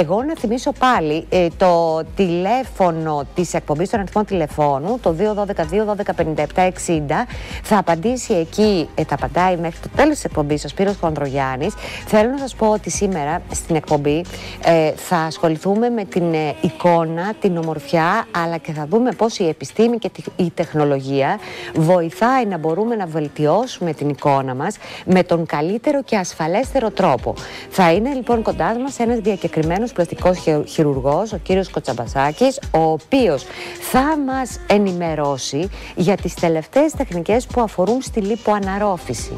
Εγώ να θυμίσω πάλι το τηλέφωνο της εκπομπής, τον αριθμό τηλεφώνου, το 212-212-57-60. Θα απαντήσει εκεί, θα απαντάει μέχρι το τέλος της εκπομπής ο Σπύρος Χονδρογιάννης. Θέλω να σας πω ότι σήμερα στην εκπομπή θα ασχοληθούμε με την εικόνα, την ομορφιά, αλλά και θα δούμε πώς η επιστήμη και η τεχνολογία βοηθάει να μπορούμε να βελτιώσουμε την εικόνα μας με τον καλύτερο και ασφαλέστερο τρόπο. Θα είναι λοιπόν κοντά μας ένας διακεκριμένος πλαστικός χειρουργός, ο κύριος Κοτσαμπασάκης, ο οποίος θα μας ενημερώσει για τις τελευταίες τεχνικές που αφορούν στη λιποαναρρόφηση.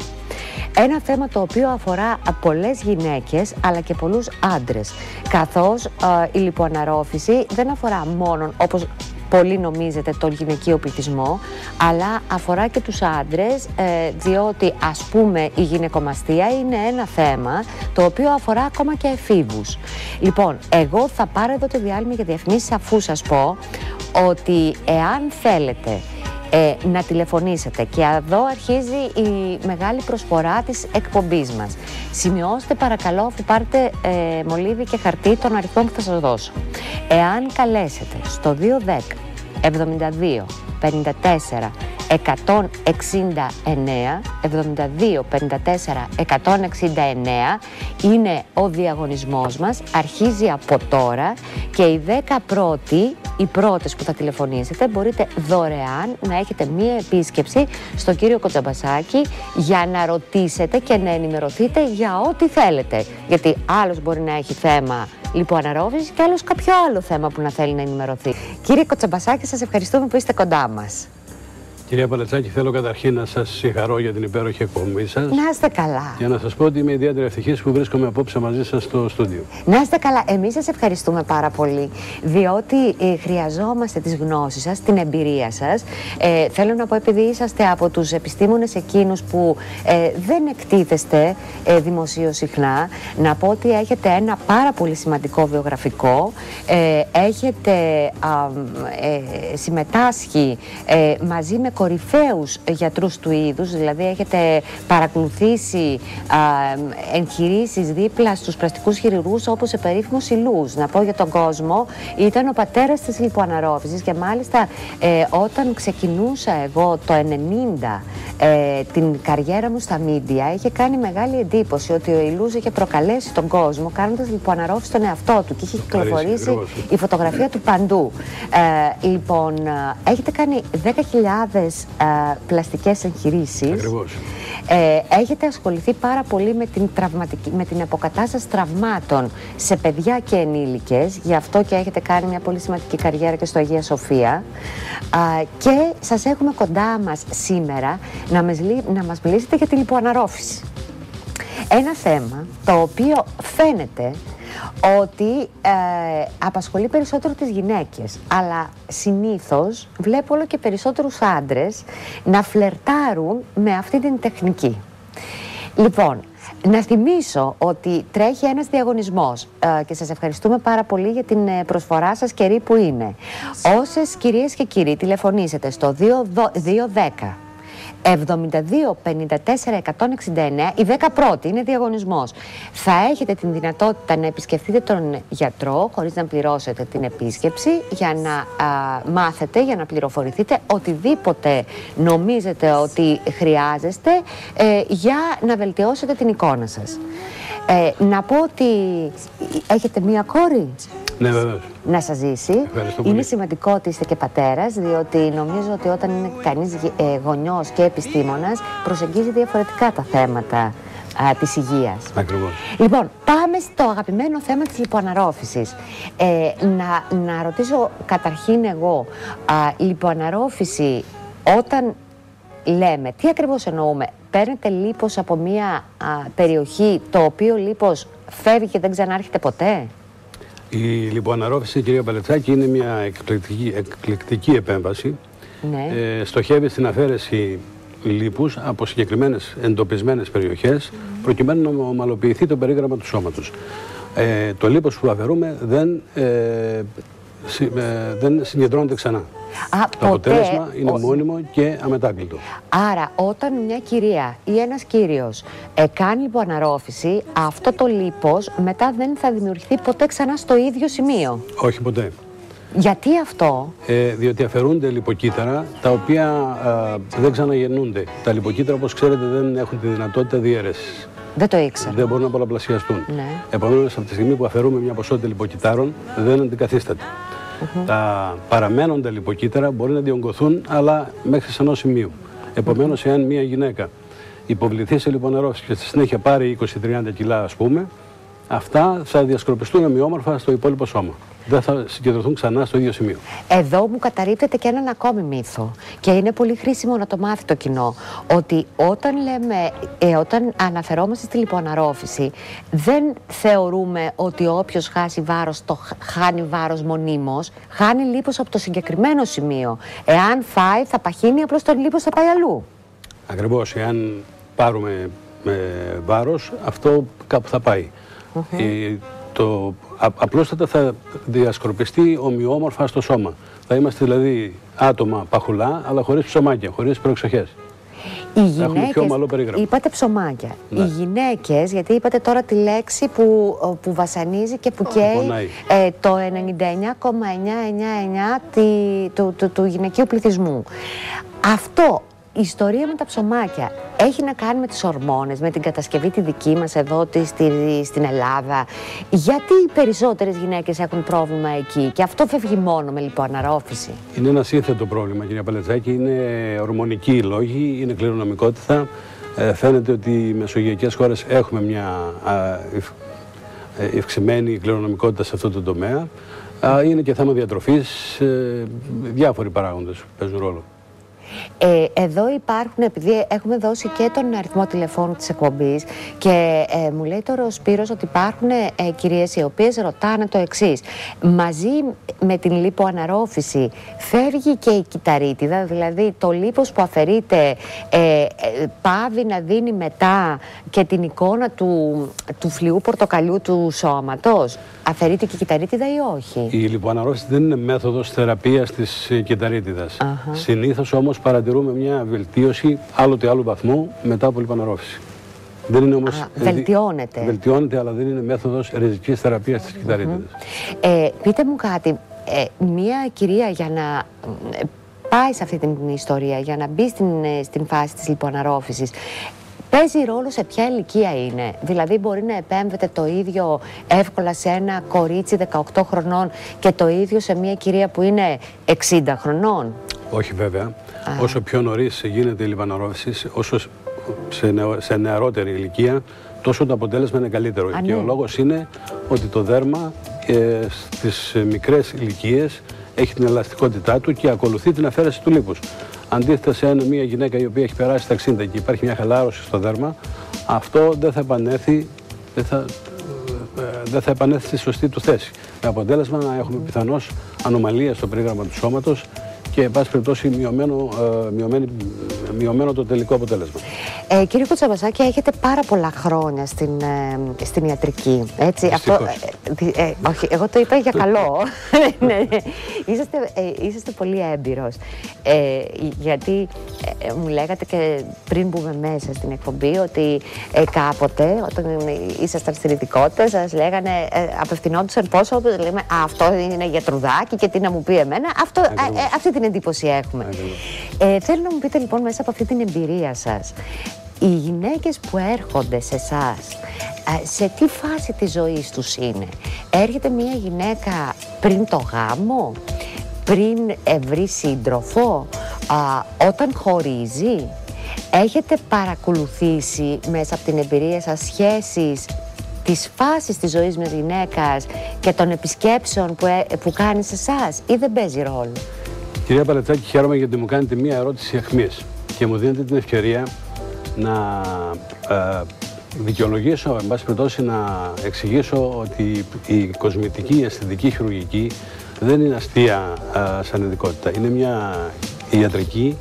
Ένα θέμα το οποίο αφορά πολλές γυναίκες αλλά και πολλούς άντρες, καθώς η λιποαναρρόφηση δεν αφορά μόνο, όπως πολλοί νομίζετε, τον γυναικείο πληθυσμό, αλλά αφορά και τους άντρες, διότι ας πούμε η γυναικομαστία είναι ένα θέμα το οποίο αφορά ακόμα και εφήβους. Λοιπόν, εγώ θα πάρω εδώ το διάλειμμα για διαφημίσεις, αφού σας πω ότι εάν θέλετε να τηλεφωνήσετε, και εδώ αρχίζει η μεγάλη προσφορά της εκπομπής μας. Σημειώστε παρακαλώ, αφού πάρετε μολύβι και χαρτί, τον αριθμό που θα σας δώσω. Εάν καλέσετε στο 210 72 54 169, 72 54 169 είναι ο διαγωνισμός μας, αρχίζει από τώρα και οι 10 πρώτοι, οι πρώτες που θα τηλεφωνήσετε, μπορείτε δωρεάν να έχετε μία επίσκεψη στον κύριο Κοτσαμπασάκη για να ρωτήσετε και να ενημερωθείτε για ό,τι θέλετε. Γιατί άλλος μπορεί να έχει θέμα λιποαναρρόφησης και άλλος κάποιο άλλο θέμα που να θέλει να ενημερωθεί. Κύριε Κοτσαμπασάκη, σας ευχαριστούμε που είστε κοντά μας. Κυρία Παλετσάκη, θέλω καταρχήν να σας συγχαρώ για την υπέροχη εκπομπή σας. Να είστε καλά. Και να σας πω ότι είμαι ιδιαίτερα ευτυχής που βρίσκομαι απόψε μαζί σας στο στούντιο. Να είστε καλά. Εμείς σας ευχαριστούμε πάρα πολύ, διότι χρειαζόμαστε τις γνώσεις σας, την εμπειρία σας. Θέλω να πω, επειδή είσαστε από τους επιστήμονες εκείνους που δεν εκτίθεστε δημοσίως συχνά, να πω ότι έχετε ένα πάρα πολύ σημαντικό βιογραφικό. Έχετε συμμετάσχει μαζί με κορυφαίους γιατρούς του είδους, δηλαδή έχετε παρακολουθήσει εγχειρήσεις δίπλα στους πλαστικούς χειρουργούς όπως ο περίφημος Ηλούς. Να πω για τον κόσμο, ήταν ο πατέρας της λιποαναρρόφησης και μάλιστα όταν ξεκινούσα εγώ το 90 την καριέρα μου στα μίντια, είχε κάνει μεγάλη εντύπωση ότι ο Ηλούς είχε προκαλέσει τον κόσμο κάνοντας λιποαναρρόφηση στον εαυτό του και είχε κυκλοφορήσει η φωτογραφία του παντού. Λοιπόν, έχετε κάνει 10.000 πλαστικές εγχειρήσεις. Ακριβώς. Έχετε ασχοληθεί πάρα πολύ με την αποκατάσταση τραυμάτων σε παιδιά και ενήλικες. Γι' αυτό και έχετε κάνει μια πολύ σημαντική καριέρα και στο Αγία Σοφία. Και σας έχουμε κοντά μας σήμερα να μας μιλήσετε για τη λιποαναρρόφηση. Ένα θέμα το οποίο φαίνεται ότι απασχολεί περισσότερο τις γυναίκες, αλλά συνήθως βλέπω όλο και περισσότερους άντρες να φλερτάρουν με αυτή την τεχνική. Λοιπόν, να θυμίσω ότι τρέχει ένας διαγωνισμός και σας ευχαριστούμε πάρα πολύ για την προσφορά σας καιρή που είναι. Όσες κυρίες και κύριοι τηλεφωνήσετε στο 210 72 54 169, οι 10 πρώτοι, είναι διαγωνισμός. Θα έχετε την δυνατότητα να επισκεφτείτε τον γιατρό χωρίς να πληρώσετε την επίσκεψη, για να μάθετε, για να πληροφορηθείτε οτιδήποτε νομίζετε ότι χρειάζεστε για να βελτιώσετε την εικόνα σας. Να πω ότι έχετε μία κόρη. Ναι, βεβαίως. Να σας ζήσει. Είναι σημαντικό ότι είστε και πατέρας, διότι νομίζω ότι όταν είναι κανείς γονιός και επιστήμονας, προσεγγίζει διαφορετικά τα θέματα της υγείας. Ακριβώς. Λοιπόν, πάμε στο αγαπημένο θέμα της λιποαναρρόφησης. Να ρωτήσω καταρχήν εγώ, λιποαναρρόφηση, όταν λέμε, τι ακριβώς εννοούμε? Παίρνετε λίπος από μια περιοχή, το οποίο λίπος φεύγει και δεν ξανάρχεται ποτέ? Η λιποαναρρόφηση, κυρία Παλετσάκη, είναι μια εκλεκτική επέμβαση. Ναι. Στοχεύει στην αφαίρεση λίπους από συγκεκριμένες εντοπισμένες περιοχές, προκειμένου να ομαλοποιηθεί το περίγραμμα του σώματος. Το λίπος που αφαιρούμε δεν δεν συγκεντρώνεται ξανά. Το αποτέλεσμα είναι μόνιμο και αμετάκλητο. Άρα, όταν μια κυρία ή ένας κύριος κάνει λιποαναρρόφηση, αυτό το λίπος μετά δεν θα δημιουργηθεί ποτέ ξανά στο ίδιο σημείο. Όχι ποτέ. Γιατί αυτό? Διότι αφαιρούνται λιποκύτταρα τα οποία δεν ξαναγεννούνται. Τα λιποκύτταρα, όπως ξέρετε, δεν έχουν τη δυνατότητα διαίρεσης. Δεν το ήξερα. Δεν μπορούν να πολλαπλασιαστούν. Ναι. Επομένως, από τη στιγμή που αφαιρούμε μια ποσότητα λιποκυτάρων, δεν αντικαθίσταται. Τα παραμένοντα λιποκύτταρα μπορεί να διονγκωθούν, αλλά μέχρι σε ενός σημείου. Επομένως, εάν μια γυναίκα υποβληθεί σε λιποαναρρόφηση και στη συνέχεια πάρει 20-30 κιλά, ας πούμε, αυτά θα διασκορπιστούν ομοιόμορφα στο υπόλοιπο σώμα. Δεν θα συγκεντρωθούν ξανά στο ίδιο σημείο. Εδώ μου καταρρίπτεται και έναν ακόμη μύθο. Και είναι πολύ χρήσιμο να το μάθει το κοινό. Ότι όταν αναφερόμαστε στη λιποαναρρόφηση, δεν θεωρούμε ότι όποιος χάσει βάρος, το χάνει βάρος μονίμως. Χάνει λίπος από το συγκεκριμένο σημείο. Εάν φάει, θα παχύνει, απλώς το λίπος θα πάει αλλού. Ακριβώς. Εάν πάρουμε βάρος, αυτό κάπου θα πάει. Απλώς θα διασκορπιστεί ομοιόμορφα στο σώμα. Θα είμαστε δηλαδή άτομα παχουλά, αλλά χωρίς ψωμάκια, χωρίς προεξοχές. Οι γυναίκες, πιο ομαλό περίγραμμα. Είπατε ψωμάκια. Ναι. Οι γυναίκες, γιατί είπατε τώρα τη λέξη που βασανίζει και που καίει το 99,999 του γυναικείου πληθυσμού. Αυτό, η ιστορία με τα ψωμάκια έχει να κάνει με τις ορμόνες, με την κατασκευή τη δική μας εδώ στην Ελλάδα. Γιατί οι περισσότερες γυναίκες έχουν πρόβλημα εκεί και αυτό φεύγει μόνο με λιποαναρρόφηση? Είναι ένα σύνθετο πρόβλημα, κυρία Παλετζάκη. Είναι ορμονικοί οι λόγοι, είναι κληρονομικότητα. Φαίνεται ότι οι μεσογειακές χώρες έχουμε μια ευξημένη κληρονομικότητα σε αυτό το τομέα. Είναι και θέμα διατροφής, διάφοροι παράγοντες παίζουν ρόλο. Εδώ υπάρχουν, επειδή έχουμε δώσει και τον αριθμό τηλεφώνου της εκπομπής και μου λέει τώρα ο Σπύρος ότι υπάρχουν κυρίες οι οποίες ρωτάνε το εξής. Μαζί με την λιποαναρρόφηση φεύγει και η κυταρίτιδα, δηλαδή το λίπος που αφαιρείται πάβει να δίνει μετά και την εικόνα του φλοιού πορτοκαλιού του σώματος? Αφαιρείται και η κυταρίτιδα ή όχι? Η λιποαναρρόφηση δεν είναι μέθοδος θεραπείας της κυταρίτιδας. Συνήθως όμως παρατηρούμε μια βελτίωση άλλοτε άλλου βαθμού μετά από λιποαναρρόφηση. Δεν είναι όμως, βελτιώνεται. Βελτιώνεται, αλλά δεν είναι μέθοδος ριζικής θεραπείας της κυταρίτιδας. Πείτε μου κάτι, μια κυρία για να πάει σε αυτή την ιστορία, για να μπει στην φάση της λιποαναρρόφησης, παίζει ρόλο σε ποια ηλικία είναι? Δηλαδή μπορεί να επέμβεται το ίδιο εύκολα σε ένα κορίτσι 18 χρονών και το ίδιο σε μια κυρία που είναι 60 χρονών? Όχι βέβαια. Όσο πιο νωρίς γίνεται η λιποαναρρόφηση, όσο σε νεαρότερη ηλικία, τόσο το αποτέλεσμα είναι καλύτερο. Και ο λόγος είναι ότι το δέρμα στις μικρές ηλικίες έχει την ελαστικότητά του και ακολουθεί την αφαίρεση του λίπους. Αντίθετα σε μια γυναίκα η οποία έχει περάσει τα 60 και υπάρχει μια χαλάρωση στο δέρμα, αυτό δεν θα επανέλθει, δεν θα επανέλθει στη σωστή του θέση. Με αποτέλεσμα να έχουμε πιθανώς ανομαλία στο περίγραμμα του σώματος και, εν πάση περιπτώσει, μειωμένο το τελικό αποτέλεσμα. Κύριε Κουτσαμπασάκη, έχετε πάρα πολλά χρόνια στην ιατρική, έτσι? Όχι, εγώ το είπα για καλό. Ναι, είσαστε πολύ έμπειρος. Γιατί μου λέγατε και πριν μπούμε μέσα στην εκπομπή ότι κάποτε, όταν ήσασταν στην ειδικότητα, σας λέγανε, απευθυνόντουσαν πόσο, λέμε, αυτό είναι γιατρουδάκι και τι να μου πει εμένα. Αυτή την εντύπωση έχουμε. Θέλω να μου πείτε λοιπόν μέσα από αυτή την εμπειρία σας, οι γυναίκες που έρχονται σε εσάς, σε τι φάση της ζωής τους είναι? Έρχεται μια γυναίκα πριν το γάμο, πριν βρει σύντροφο, όταν χωρίζει? Έχετε παρακολουθήσει μέσα από την εμπειρία σας σχέσεις της φάσης της ζωής μιας γυναίκας και των επισκέψεων που κάνει σε εσάς, ή δεν παίζει ρόλο? Κυρία Παλετζάκη, χαίρομαι γιατί μου κάνετε μία ερώτηση αιχμής και μου δίνετε την ευκαιρία να δικαιολογήσω, εν πάση περιπτώσει να εξηγήσω ότι η κοσμητική, η αισθητική χειρουργική δεν είναι αστεία σαν ειδικότητα. Είναι μια ιατρική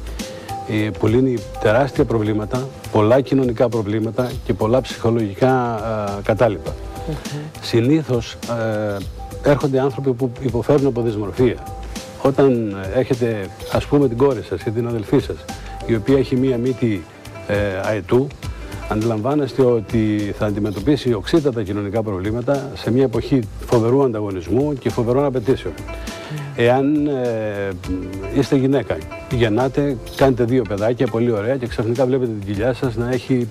που λύνει τεράστια προβλήματα, πολλά κοινωνικά προβλήματα και πολλά ψυχολογικά κατάλοιπα. Συνήθως έρχονται άνθρωποι που υποφέρουν από δυσμορφία. Όταν έχετε, ας πούμε, την κόρη σας ή την αδελφή σας, η οποία έχει μία μύτη αετού, αντιλαμβάνεστε ότι θα αντιμετωπίσει οξύτατα κοινωνικά προβλήματα σε μια εποχή φοβερού ανταγωνισμού και φοβερών απαιτήσεων. Εάν είστε γυναίκα, γεννάτε, κάνετε 2 παιδάκια, πολύ ωραία, και ξαφνικά βλέπετε την κοιλιά σας να έχει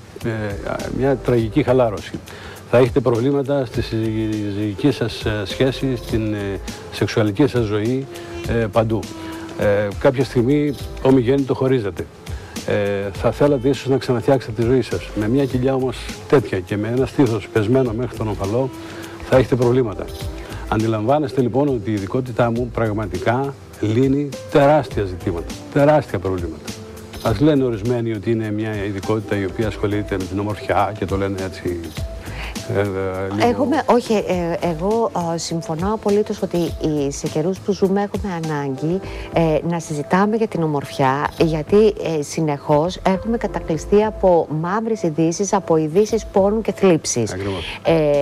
μια τραγική χαλάρωση. Θα έχετε προβλήματα στη συζυγική σας σχέση, στην σεξουαλική σας ζωή, παντού. Κάποια στιγμή ομιγέννητο χωρίζετε. Θα θέλατε ίσως να ξαναφτιάξετε τη ζωή σας. Με μια κοιλιά όμως τέτοια και με ένα στήθος πεσμένο μέχρι τον ομφαλό, θα έχετε προβλήματα. Αντιλαμβάνεστε λοιπόν ότι η ειδικότητά μου πραγματικά λύνει τεράστια ζητήματα, τεράστια προβλήματα. Ας λένε ορισμένοι ότι είναι μια ειδικότητα η οποία ασχολείται με την ομορφιά και το λένε έτσι. Εγώ συμφωνώ απολύτως ότι σε καιρούς που ζούμε έχουμε ανάγκη να συζητάμε για την ομορφιά, γιατί συνεχώς έχουμε κατακλειστεί από μαύρες ειδήσεις, από ειδήσεις πόνου και θλίψης.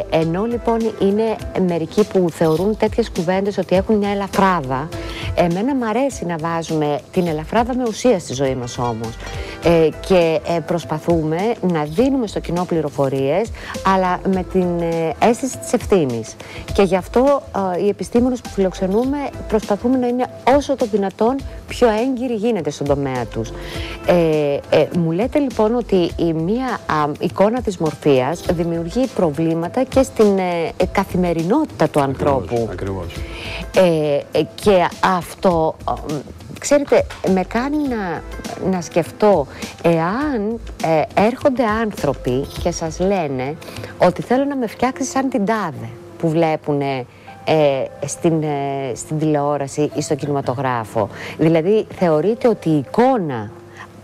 Ενώ λοιπόν είναι μερικοί που θεωρούν τέτοιες κουβέντες ότι έχουν μια ελαφράδα. Εμένα μου αρέσει να βάζουμε την ελαφράδα με ουσία στη ζωή μας όμως. Και προσπαθούμε να δίνουμε στο κοινό πληροφορίες, αλλά με την αίσθηση της ευθύνης. Και γι' αυτό οι επιστήμονες που φιλοξενούμε προσπαθούμε να είναι όσο το δυνατόν πιο έγκυροι γίνεται στον τομέα τους. Μου λέτε λοιπόν ότι μία εικόνα της μορφείας δημιουργεί προβλήματα και στην καθημερινότητα του ανθρώπου. Ακριβώς. Και αυτό, ξέρετε, με κάνει να σκεφτώ, εάν έρχονται άνθρωποι και σας λένε ότι θέλω να με φτιάξει σαν την τάδε που βλέπουν στην τηλεόραση ή στο κινηματογράφο. Δηλαδή θεωρείτε ότι η εικόνα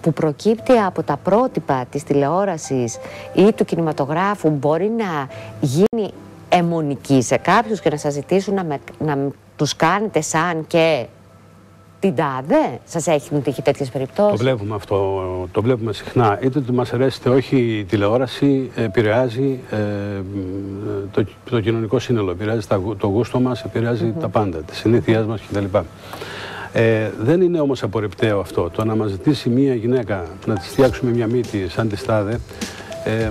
που προκύπτει από τα πρότυπα της τηλεόρασης ή του κινηματογράφου μπορεί να γίνει αιμονική σε κάποιους και να σας ζητήσουν να τους κάνετε σαν και την τάδε? Σας έχουν τύχει τέτοιες περιπτώσεις? Το βλέπουμε αυτό, το βλέπουμε συχνά. Είτε το μας αρέσει είτε όχι, η τηλεόραση επηρεάζει το κοινωνικό σύνολο, επηρεάζει το γούστο μας, επηρεάζει τα πάντα, τις συνήθειές μας κτλ. Δεν είναι όμως απορριπταίο αυτό. Το να μας ζητήσει μία γυναίκα να της φτιάξουμε μια μύτη σαν τη τάδε,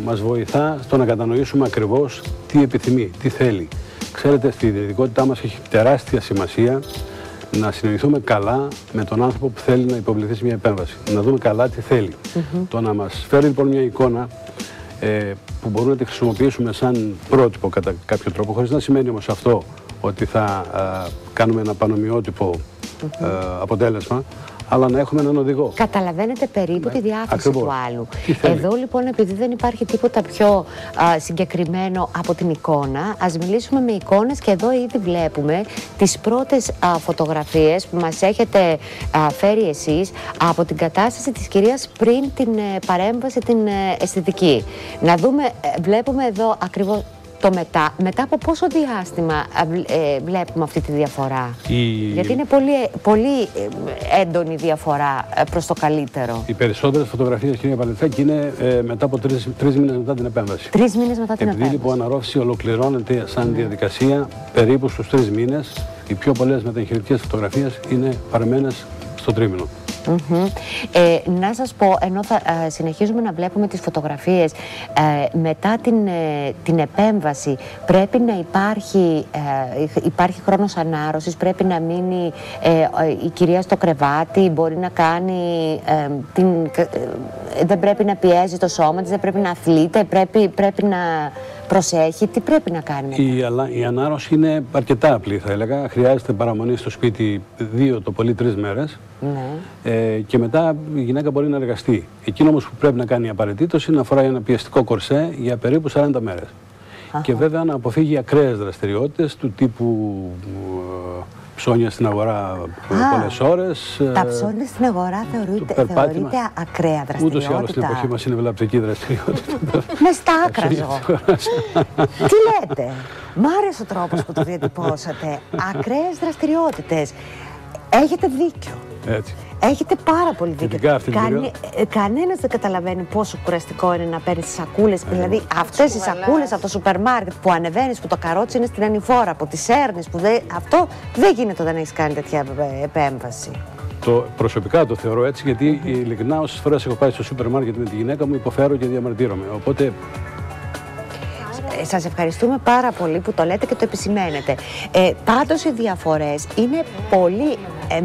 μας βοηθά στο να κατανοήσουμε ακριβώς τι επιθυμεί, τι θέλει. Ξέρετε, στη ειδικότητά μας έχει τεράστια σημασία να συνειδηθούμε καλά με τον άνθρωπο που θέλει να υποβληθεί σε μια επέμβαση. Να δούμε καλά τι θέλει. Το να μας φέρει λοιπόν μια εικόνα που μπορούμε να τη χρησιμοποιήσουμε σαν πρότυπο κατά κάποιο τρόπο, χωρίς να σημαίνει όμως αυτό ότι θα κάνουμε ένα πανομοιότυπο αποτέλεσμα, αλλά να έχουμε έναν οδηγό. Καταλαβαίνετε περίπου τη διάθεση του άλλου. Εδώ λοιπόν, επειδή δεν υπάρχει τίποτα πιο συγκεκριμένο από την εικόνα, ας μιλήσουμε με εικόνες, και εδώ ήδη βλέπουμε τις πρώτες φωτογραφίες που μας έχετε φέρει εσείς από την κατάσταση της κυρίας πριν την παρέμβαση την αισθητική. Να δούμε, βλέπουμε εδώ ακριβώς το μετά από πόσο διάστημα βλέπουμε αυτή τη διαφορά? Γιατί είναι πολύ έντονη διαφορά προς το καλύτερο. Οι περισσότερες φωτογραφίες, κυρία Παλαιτσάκη, είναι μετά από 3 μήνες μετά την επέμβαση. 3 μήνες μετά την επέμβαση. Επειδή λοιπόν η αναρρόφηση ολοκληρώνεται σαν διαδικασία περίπου στους 3 μήνες, οι πιο πολλές μεταγχειρητικές φωτογραφίες είναι παραμένες στο τρίμηνο. Να σας πω, ενώ θα συνεχίζουμε να βλέπουμε τις φωτογραφίες, μετά την επέμβαση πρέπει να υπάρχει χρόνος ανάρρωσης, πρέπει να μείνει η κυρία στο κρεβάτι, μπορεί να κάνει, δεν πρέπει να πιέζει το σώμα της, δεν πρέπει να αθλείται, πρέπει να προσέχει, τι πρέπει να κάνει? Η ανάρρωση είναι αρκετά απλή, θα έλεγα. Χρειάζεται παραμονή στο σπίτι 2 το πολύ 3 μέρες. Και μετά η γυναίκα μπορεί να εργαστεί. Εκείνο όμως που πρέπει να κάνει απαραίτητος είναι να φοράει ένα πιεστικό κορσέ για περίπου 40 μέρες. Και βέβαια να αποφύγει ακραίες δραστηριότητες του τύπου ψώνια στην αγορά πολλές ώρες. Τα ψώνια στην αγορά θεωρείται ακραία δραστηριότητα? Ούτως ή άλλως στην εποχή μας είναι βλαπτική δραστηριότητα. Με στα άκρα ζω. Τι λέτε? Μ' άρεσε ο τρόπος που το διατυπώσατε. Ακραίες δραστηριότητες. Έχετε δίκιο. Έτσι. Έχετε πάρα πολύ δίκιο. Κανένας δεν καταλαβαίνει πόσο κουραστικό είναι να παίρνεις σακούλες. Δηλαδή, αυτές οι σακούλες από το σούπερ μάρκετ που ανεβαίνεις, που το καρότσι είναι στην ανηφόρα, που τις έρνεις, αυτό δεν γίνεται όταν έχεις κάνει τέτοια επέμβαση. Προσωπικά το θεωρώ έτσι, γιατί ειλικρινά όσες φορές έχω πάει στο σούπερ μάρκετ με τη γυναίκα μου, υποφέρω και διαμαρτύρομαι. Οπότε. Σας ευχαριστούμε πάρα πολύ που το λέτε και το επισημαίνετε. Πάντως οι διαφορές είναι πολύ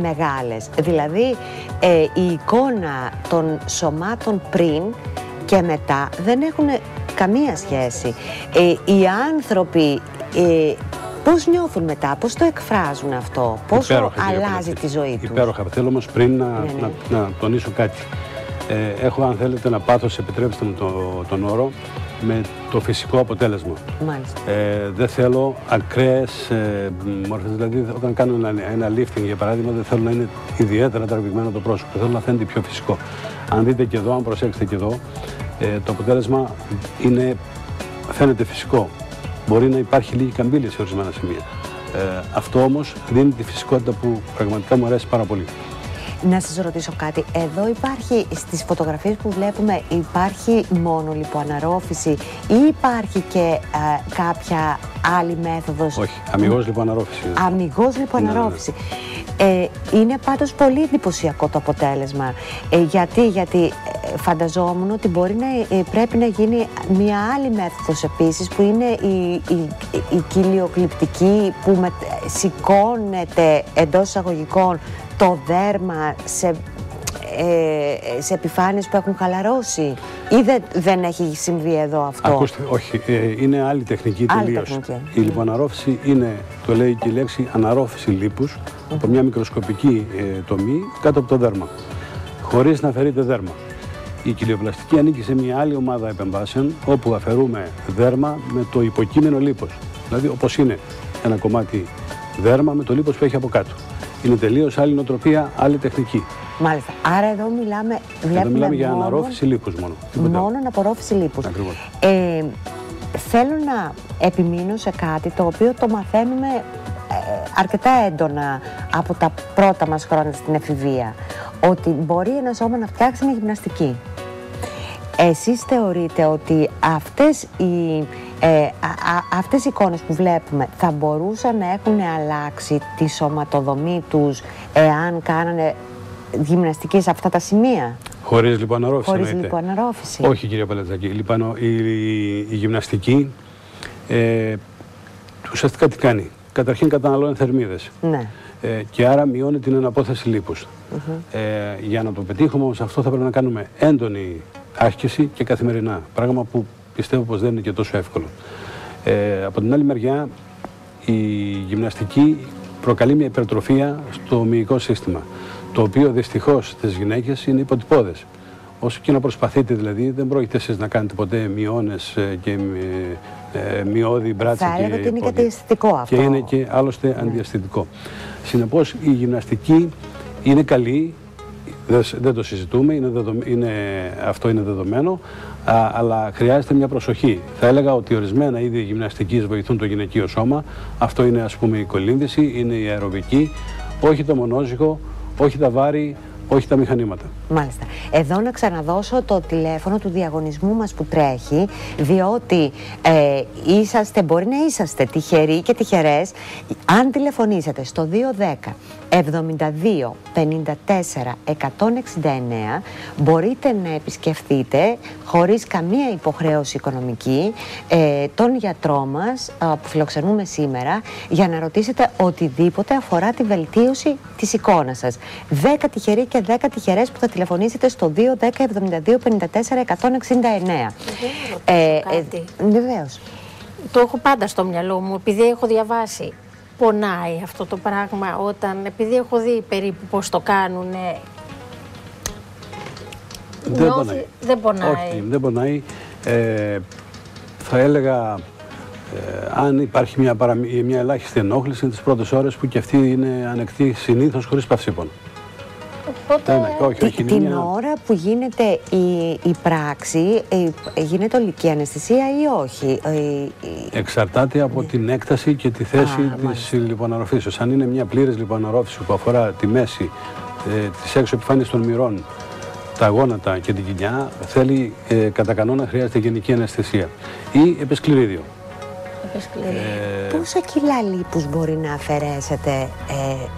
μεγάλες. Δηλαδή η εικόνα των σωμάτων πριν και μετά δεν έχουν καμία σχέση. Οι άνθρωποι πώς νιώθουν μετά, πώς το εκφράζουν αυτό, πόσο αλλάζει τη ζωή τους. Υπέροχα. Θέλω όμως πριν να τονίσω κάτι. Έχω, αν θέλετε, ένα πάθος, επιτρέψτε μου τον όρο, με το φυσικό αποτέλεσμα. Μάλιστα. Δεν θέλω ακραίες μορφές, δηλαδή όταν κάνω ένα lifting για παράδειγμα δεν θέλω να είναι ιδιαίτερα τραβηγμένο το πρόσωπο, θέλω να φαίνεται πιο φυσικό. Αν δείτε και εδώ, αν προσέξετε και εδώ, το αποτέλεσμα φαίνεται φυσικό. Μπορεί να υπάρχει λίγη καμπύλη σε ορισμένα σημεία. Αυτό όμως δίνει τη φυσικότητα που πραγματικά μου αρέσει πάρα πολύ. Να σας ρωτήσω κάτι. Εδώ υπάρχει, στις φωτογραφίες που βλέπουμε, υπάρχει μόνο λιποαναρρόφηση ή υπάρχει και κάποια άλλη μέθοδος? Όχι, αμιγώς λιποαναρρόφηση. Αμιγώς λιποαναρρόφηση. Είναι πάντως πολύ εντυπωσιακό το αποτέλεσμα. Γιατί φανταζόμουν ότι πρέπει να γίνει μια άλλη μέθοδος επίσης, που είναι η κοιλιοκλιπτική, που σηκώνεται εντός εισαγωγικών το δέρμα σε επιφάνειες που έχουν χαλαρώσει, ή δεν έχει συμβεί εδώ αυτό? Ακούστε, όχι, είναι άλλη τεχνική τελείως. Η λιποαναρρόφηση είναι, το λέει και η λέξη, αναρρόφηση λίπους από μια μικροσκοπική τομή κάτω από το δέρμα, χωρίς να αφαιρείται δέρμα. Η κοιλιοπλαστική ανήκει σε μια άλλη ομάδα επεμβάσεων, όπου αφαιρούμε δέρμα με το υποκείμενο λίπος. Δηλαδή, όπως είναι ένα κομμάτι δέρμα με το λίπος που έχει από κάτω. Είναι τελείως άλλη νοοτροπία, άλλη τεχνική. Μάλιστα. Άρα εδώ βλέπουμε για αναρρόφηση λίπους μόνο. Μόνο αναπορρόφηση λίπους. Ακριβώς. Θέλω να επιμείνω σε κάτι το οποίο το μαθαίνουμε αρκετά έντονα από τα πρώτα μας χρόνια στην εφηβεία. Ότι μπορεί ένα σώμα να φτιάξει μια γυμναστική. Εσείς θεωρείτε ότι αυτές οι εικόνες που βλέπουμε θα μπορούσαν να έχουν αλλάξει τη σωματοδομή τους εάν κάνανε γυμναστική σε αυτά τα σημεία? Χωρίς λιποαναρρόφηση? Χωρίς λιποαναρρόφηση. Όχι, κυρία Παλετζάκη. Η γυμναστική ουσιαστικά τι κάνει? Καταρχήν καταναλώνει θερμίδες. Ναι. Και άρα μειώνει την αναπόθεση λίπους. Για να το πετύχουμε όμως αυτό θα πρέπει να κάνουμε έντονη άσκηση και καθημερινά. Πράγμα που πιστεύω πως δεν είναι και τόσο εύκολο. Από την άλλη μεριά, η γυμναστική προκαλεί μια υπερτροφία στο μυϊκό σύστημα, το οποίο δυστυχώς στις γυναίκες είναι υποτυπώδες. Όσο και να προσπαθείτε δηλαδή, δεν πρόκειται εσείς να κάνετε ποτέ μειώνες και μειώδη μπράτσα. Θα έλεγα ότι είναι και αντιαισθητικό αυτό. Και είναι και άλλωστε αντιαισθητικό. Συνεπώς η γυμναστική είναι καλή, δεν το συζητούμε, αυτό είναι δεδομένο, αλλά χρειάζεται μια προσοχή. Θα έλεγα ότι ορισμένα είδη γυμναστικής βοηθούν το γυναικείο σώμα. Αυτό είναι, ας πούμε, η κολύμβηση, είναι η αεροβική, όχι το μονόζυγο, όχι τα βάρη, όχι τα μηχανήματα. Μάλιστα. Εδώ να ξαναδώσω το τηλέφωνο του διαγωνισμού μας που τρέχει, διότι μπορεί να είσαστε τυχεροί και τυχερές αν τηλεφωνήσετε στο 210 72 54 169. Μπορείτε να επισκεφτείτε χωρίς καμία υποχρέωση οικονομική τον γιατρό μας που φιλοξενούμε σήμερα, για να ρωτήσετε οτιδήποτε αφορά τη βελτίωση της εικόνας σας. 10 τυχεροί και 10 τυχερές που θα τηλεφωνήσετε στο 210 72 54 169. Βεβαίως. Το έχω πάντα στο μυαλό μου, επειδή έχω διαβάσει. Πονάει αυτό το πράγμα επειδή έχω δει περίπου πώς το κάνουνε? Δεν πονάει. Όχι, δεν πονάει. Θα έλεγα, αν υπάρχει μια ελάχιστη ενόχληση τις πρώτες ώρες, που και αυτή είναι ανεκτή συνήθως χωρίς παυσίπων. Οπότε... Την ώρα που γίνεται η πράξη, γίνεται ολική αναισθησία ή όχι? Εξαρτάται από την έκταση και τη θέση της λιποαναρροφήσεως. Αν είναι μια πλήρης λιποαναρρόφηση που αφορά τη μέση τις έξω επιφάνειες των μυρών, τα γόνατα και την κοιλιά, θέλει κατά κανόνα χρειάζεται γενική αναισθησία ή επισκληρίδιο. Πόσα κιλά λίπους μπορεί να αφαιρέσετε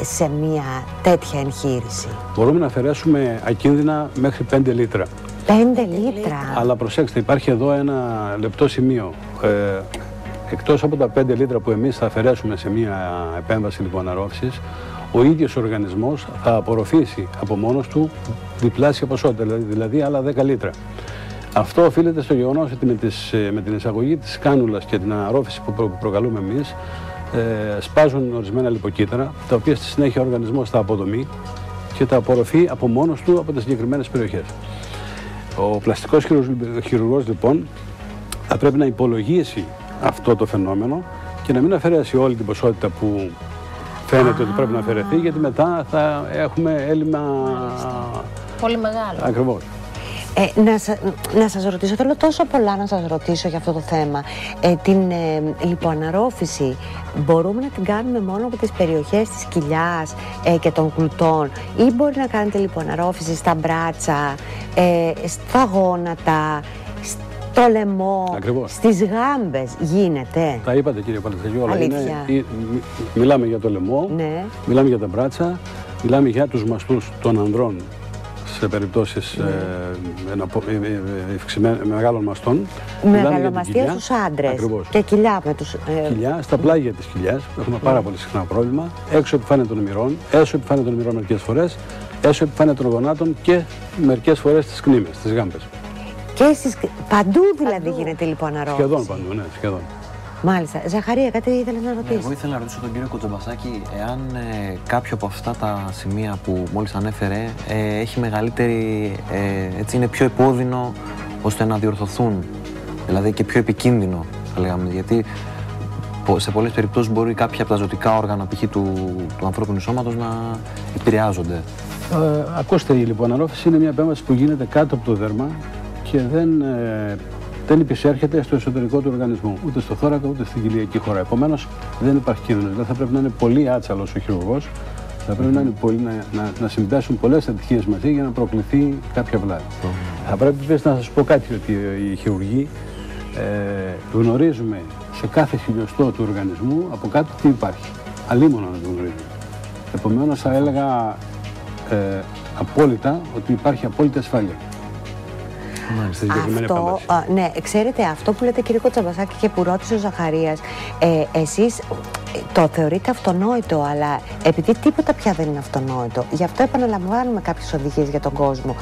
σε μια τέτοια εγχείρηση? Μπορούμε να αφαιρέσουμε ακίνδυνα μέχρι 5 λίτρα. 5 λίτρα. Αλλά προσέξτε, υπάρχει εδώ ένα λεπτό σημείο. Εκτός από τα 5 λίτρα που εμείς θα αφαιρέσουμε σε μια επέμβαση λιποαναρρόφησης, ο ίδιος ο οργανισμός θα απορροφήσει από μόνος του διπλάσια ποσότητα, δηλαδή άλλα 10 λίτρα. Αυτό οφείλεται στο γεγονός ότι με την εισαγωγή της κάνουλας και την αναρρόφηση που προκαλούμε εμείς, σπάζουν ορισμένα λιποκύτταρα, τα οποία στη συνέχεια ο οργανισμός θα αποδομεί και τα απορροφεί από μόνος του από τις συγκεκριμένες περιοχές. Ο πλαστικός χειρουργός λοιπόν θα πρέπει να υπολογίσει αυτό το φαινόμενο και να μην αφαιρέσει όλη την ποσότητα που φαίνεται ότι πρέπει να αφαιρεθεί, γιατί μετά θα έχουμε έλλειμμα πολύ μεγάλο. Ακριβώς. Να σας ρωτήσω, θέλω τόσο πολλά να σας ρωτήσω για αυτό το θέμα. Την λιποαναρρόφηση μπορούμε να την κάνουμε μόνο από τις περιοχές της κοιλιάς και των γλουτών, ή μπορεί να κάνετε λιποαναρρόφηση στα μπράτσα, στα γόνατα, στο λαιμό, Ακριβώς. στις γάμπες? Γίνεται? Τα είπατε, κύριε Παλαισταγιώτη, όλα. Αλήθεια. Μιλάμε για το λαιμό, ναι. Μιλάμε για τα μπράτσα, μιλάμε για τους μαστούς των ανδρών σε περιπτώσεις μεγάλων μαστών. Μεγαλομαστία στους άντρες. Ακριβώς. Και κοιλιά με τους... Κοιλιά, στα πλάγια της κοιλιάς έχουμε πάρα πολύ συχνά πρόβλημα. Έξω επιφάνεια των μυρών, έσω επιφάνεια των μυρών μερικές φορές, έσω επιφάνεια των γονάτων και μερικές φορές στις κνήμες, στις γάμπες. Και παντού δηλαδή γίνεται λιποαναρρόφηση? Σχεδόν παντού, ναι, σχεδόν. Μάλιστα. Ζαχαρία, κάτι ήθελες να ρωτήσεις? Εγώ ήθελα να ρωτήσω τον κύριο Κοτζαμπασάκη εάν κάποιο από αυτά τα σημεία που μόλις ανέφερε έχει μεγαλύτερη, έτσι είναι πιο επώδυνο ώστε να διορθωθούν, δηλαδή και πιο επικίνδυνο θα λέγαμε, γιατί σε πολλές περιπτώσεις μπορεί κάποια από τα ζωτικά όργανα π.χ. του ανθρώπινου σώματος να επηρεάζονται. Ακούστε, η λιποαναρρόφηση είναι μια επέμβαση που γίνεται κάτω από το δέρμα και δεν υπησέρχεται στο εσωτερικό του οργανισμού, ούτε στο θώρακα ούτε στην κοιλιακή χώρα. Επομένως, δεν υπάρχει κίνδυνος. Δηλαδή, θα πρέπει να είναι πολύ άτσαλος ο χειρουργός, θα πρέπει να, είναι να συμπέσουν πολλές ατυχίες μαζί για να προκληθεί κάποια βλάβη. Θα πρέπει επίσης να σας πω κάτι, ότι οι χειρουργοί γνωρίζουμε σε κάθε χιλιοστό του οργανισμού από κάτω τι υπάρχει. Αλίμονα να το γνωρίζουμε. Επομένως, θα έλεγα απόλυτα ότι υπάρχει απόλυτη ασφάλεια. Αυτό, ναι, ξέρετε, αυτό που λέτε, κύριε Κοτζαμπασάκη, και που ρώτησε ο Ζαχαρίας, εσείς το θεωρείτε αυτονόητο, αλλά επειδή τίποτα πια δεν είναι αυτονόητο, γι' αυτό επαναλαμβάνουμε κάποιες οδηγίες για τον κόσμο,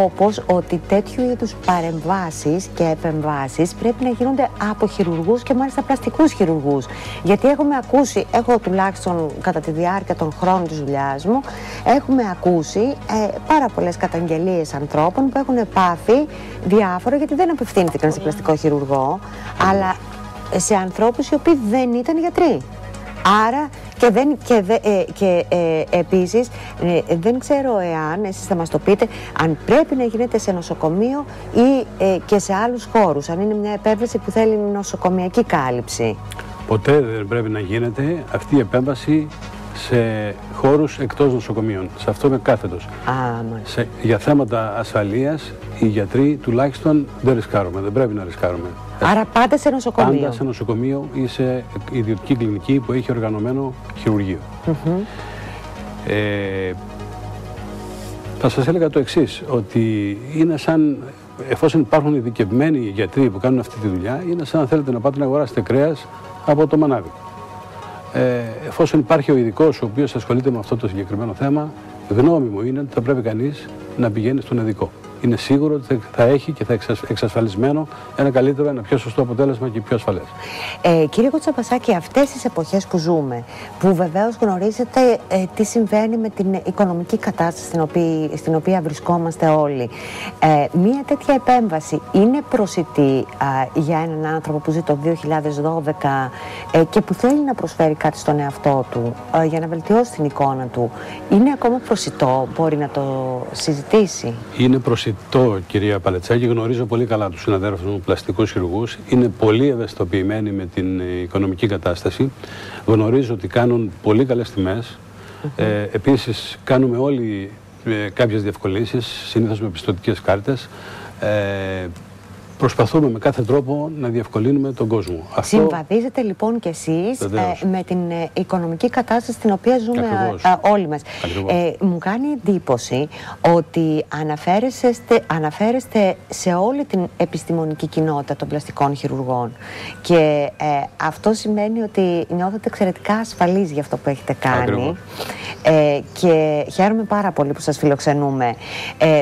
όπως ότι τέτοιου είδους παρεμβάσεις και επεμβάσεις πρέπει να γίνονται από χειρουργούς και μάλιστα πλαστικούς χειρουργούς. Γιατί έχουμε ακούσει, εγώ τουλάχιστον κατά τη διάρκεια των χρόνων της δουλειάς μου, έχουμε ακούσει πάρα πολλές καταγγελίες ανθρώπων που έχουν πάθει διάφορα, γιατί δεν απευθύνθηκαν σε πλαστικό χειρουργό, αλλά σε ανθρώπους οι οποίοι δεν ήταν γιατροί. Άρα επίσης δεν ξέρω εάν εσείς θα μας το πείτε, αν πρέπει να γίνεται σε νοσοκομείο ή και σε άλλους χώρους, αν είναι μια επέμβαση που θέλει νοσοκομιακή κάλυψη. Ποτέ δεν πρέπει να γίνεται αυτή η επέμβαση σε χώρους εκτός νοσοκομείων. Σε αυτό είμαι κάθετος. Για θέματα ασφαλείας, οι γιατροί τουλάχιστον δεν ρισκάρουμε, δεν πρέπει να ρισκάρουμε. Άρα πάντα σε νοσοκομείο. Πάντα σε νοσοκομείο ή σε ιδιωτική κλινική που έχει οργανωμένο χειρουργείο. Θα σας έλεγα το εξής, ότι είναι σαν, εφόσον υπάρχουν ειδικευμένοι γιατροί που κάνουν αυτή τη δουλειά, είναι σαν να θέλετε να πάτε να αγοράσετε κρέας από το μανάβι. Εφόσον υπάρχει ο ειδικός ο οποίος ασχολείται με αυτό το συγκεκριμένο θέμα, γνώμη μου είναι ότι θα πρέπει κανείς να πηγαίνει στον ειδικό. Είναι σίγουρο ότι θα έχει και θα εξασφαλισμένο ένα καλύτερο, ένα πιο σωστό αποτέλεσμα και πιο ασφαλές. Κύριε Κοτζαμπασάκη, αυτές τις εποχές που ζούμε, που βεβαίως γνωρίζετε τι συμβαίνει με την οικονομική κατάσταση στην οποία βρισκόμαστε όλοι, μία τέτοια επέμβαση είναι προσιτή για έναν άνθρωπο που ζει το 2012 και που θέλει να προσφέρει κάτι στον εαυτό του για να βελτιώσει την εικόνα του? Είναι ακόμα προσιτό, μπορεί να το συζητήσει? Είναι προσιτό, κυρία Παλετσάκη. Γνωρίζω πολύ καλά τους συναδέλφους μου πλαστικούς χειρουργούς. Είναι πολύ ευαισθητοποιημένοι με την οικονομική κατάσταση. Γνωρίζω ότι κάνουν πολύ καλές τιμές. Επίσης, κάνουμε όλοι κάποιες διευκολύνσεις, συνήθως με πιστωτικές κάρτες. Προσπαθούμε με κάθε τρόπο να διευκολύνουμε τον κόσμο. Συμβαδίζετε λοιπόν κι εσείς με την οικονομική κατάσταση στην οποία ζούμε όλοι μας. Μου κάνει εντύπωση ότι αναφέρεστε σε όλη την επιστημονική κοινότητα των πλαστικών χειρουργών και αυτό σημαίνει ότι νιώθετε εξαιρετικά ασφαλείς για αυτό που έχετε κάνει και χαίρομαι πάρα πολύ που σας φιλοξενούμε.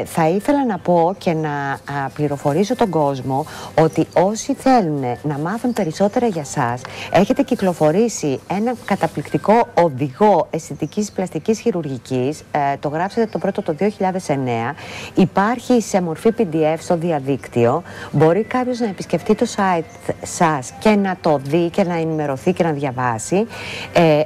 Θα ήθελα να πω και να πληροφορήσω τον κόσμο ότι όσοι θέλουν να μάθουν περισσότερα για σας, έχετε κυκλοφορήσει ένα καταπληκτικό οδηγό αισθητικής πλαστικής χειρουργικής. Το γράψατε το πρώτο το 2009. Υπάρχει σε μορφή PDF στο διαδίκτυο. Μπορεί κάποιος να επισκεφτεί το site σας και να το δει και να ενημερωθεί και να διαβάσει.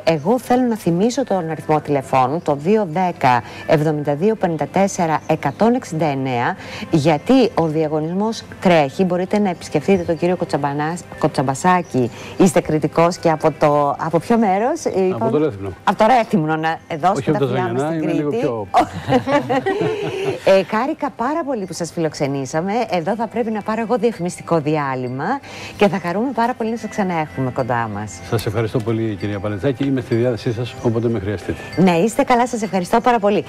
Εγώ θέλω να θυμίσω τον αριθμό τηλεφώνου, το 210 72 54 169, γιατί ο διαγωνισμός τρέχει. Μπορείτε να επισκεφτείτε τον κύριο Κοτσαμπασάκη. Είστε κριτικός και από ποιο μέρος? Από το Ρέθυμνο. Από το Ρέθυμνο, να δώσετε τα φιλιά μας στην Κρήτη. Λίγο πιο... Χάρηκα πάρα πολύ που σας φιλοξενήσαμε. Εδώ θα πρέπει να πάρω εγώ διαφημιστικό διάλειμμα και θα χαρούμε πάρα πολύ να σας ξαναέχουμε κοντά μας. Σας ευχαριστώ πολύ, κυρία Παλετζάκη. Είμαι στη διάθεσή σας όποτε με χρειαστείτε. Ναι, είστε καλά. Σας ευχαριστώ πάρα πολύ.